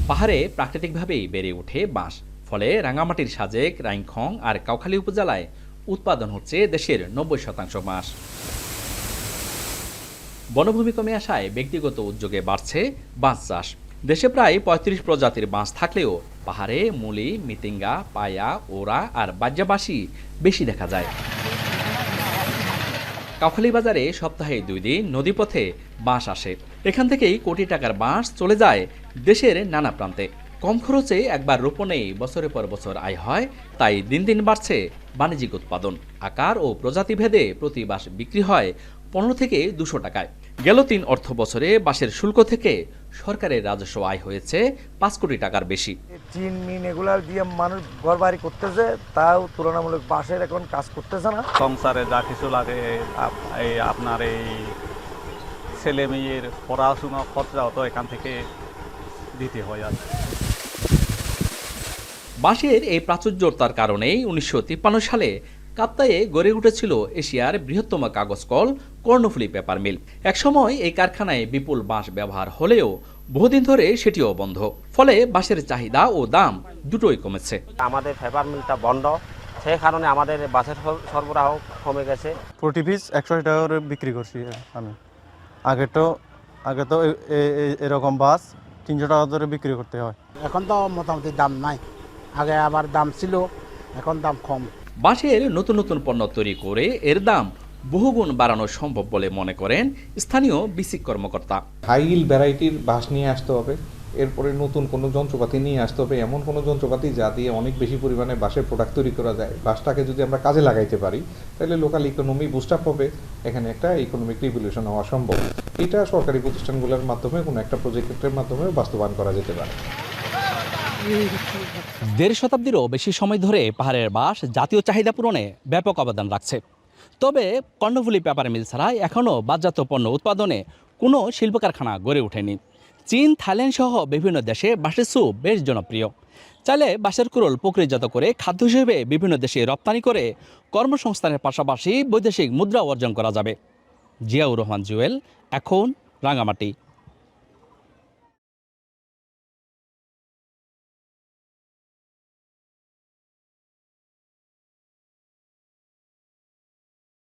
পাহাড়ে প্রাকৃতিকভাবেই বেড়ে ওঠে বাঁশ, ফলে রাঙামাটির সাজেক, রাইংখং আর কাউখালী উপজেলায় উৎপাদন হচ্ছে দেশের ৯০% বাঁশ। বনভূমি কমে আসায় ব্যক্তিগত উদ্যোগে বাড়ছে বাঁশ চাষ। দেশে প্রায় ৩৫ প্রজাতির বাঁশ থাকলেও পাহাড়ে মুলি, মিতিঙ্গা, পায়া, ওরা আর বাজ্যাবাসী বেশি দেখা যায়। কাউখালী বাজারে সপ্তাহে ২ দিন নদীপথে বাঁশ আসে। এখান থেকেই কোটি টাকার বাঁশ চলে যায় দেশের নানা প্রান্তে। কম খরচে একবার রোপণেই বছরের পর বছর আয় হয়, তাই দিন দিন বাড়ছে বাণিজ্যিক উৎপাদন। আকার ও প্রজাতি ভেদে প্রতি বাঁশ বিক্রি হয় ১৫ থেকে ২০০ টাকায়। গেল ৩ অর্থ বছরে বাঁশের শুল্ক থেকে সরকারের রাজস্ব আয় হয়েছে ৫ কোটি টাকার বেশি। চিন মিন এগুলা দিয়ে মানুষ ঘর বাড়ি করতেছে, তাও তুলনামূলক বাঁশের এখন কাজ করতেছে না। সংসারে যা কিছু লাগে আপনার এই ছেলে মেয়ের পড়াশোনা খরচাও তো এখান থেকে দিতে হয় আর। বাঁশের এই প্রাচুর্যতার কারণেই ১৯৫৩ সালে কাপ্তাইয়ে গড়ে উঠেছিল এশিয়ার বৃহত্তম কাগজ কল কর্ণফুলী পেপার মিল। একসময় এই কারখানায় বিপুল বাঁশ ব্যবহার হলেও বহুদিন ধরে সেটিও বন্ধ। ফলে বাঁশের চাহিদা ও দাম দুটোই কমেছে। আমাদের পেপার মিলটা বন্ধ, সেই কারণে আমাদের বাঁশের সরবরাহ কমে গেছে। প্রতি পিস ১০০ টাকা করে বিক্রি করছি আমি। আগে তো এরকম বাস ৩০০ টাকা ধরে বিক্রি করতে হয়। এখন তো মোটামুটি দাম নাই, আগে আবার দাম ছিল, এখন দাম কম। বাঁশের নতুন নতুন পণ্য তৈরি করে এর দাম বহুগুণ বাড়ানো সম্ভব বলে মনে করেন স্থানীয় বিসিক কর্মকর্তা। হাই ইল্ড ভ্যারাইটির বাঁশ নিয়ে আসতে হবে, এরপরে নতুন কোনো যন্ত্রপাতি নিয়ে আসতে হবে, এমন কোনো যন্ত্রপাতি যা দিয়ে অনেক বেশি পরিমাণে বাঁশের প্রোডাক্ট তৈরি করা যায়। বাঁশটাকে যদি আমরা কাজে লাগাইতে পারি তাহলে লোকাল ইকোনমি বুস্ট আপ হবে, এখানে একটা ইকোনমিক রিভলিউশন হওয়া সম্ভব। এটা সরকারি প্রতিষ্ঠানগুলোর মাধ্যমে কোনো একটা প্রজেক্টের মাধ্যমে বাস্তবায়ন করা যেতে পারে। ১.৫ শতাব্দীরও বেশি সময় ধরে পাহাড়ের বাঁশ জাতীয় চাহিদা পূরণে ব্যাপক অবদান রাখছে। তবে কর্ণফুলী পেপার মিল ছাড়া এখনও বাঁশজাত পণ্য উৎপাদনে কোনো শিল্প কারখানা গড়ে ওঠেনি। চীন, থাইল্যান্ড সহ বিভিন্ন দেশে বাঁশের স্যুপ বেশ জনপ্রিয়। চাইলে বাঁশের কুড়োল প্রক্রিয়াজাত করে খাদ্য হিসেবে বিভিন্ন দেশে রপ্তানি করে কর্মসংস্থানের পাশাপাশি বৈদেশিক মুদ্রা অর্জন করা যাবে। জিয়াউর রহমান জুয়েল, এখন রাঙামাটি।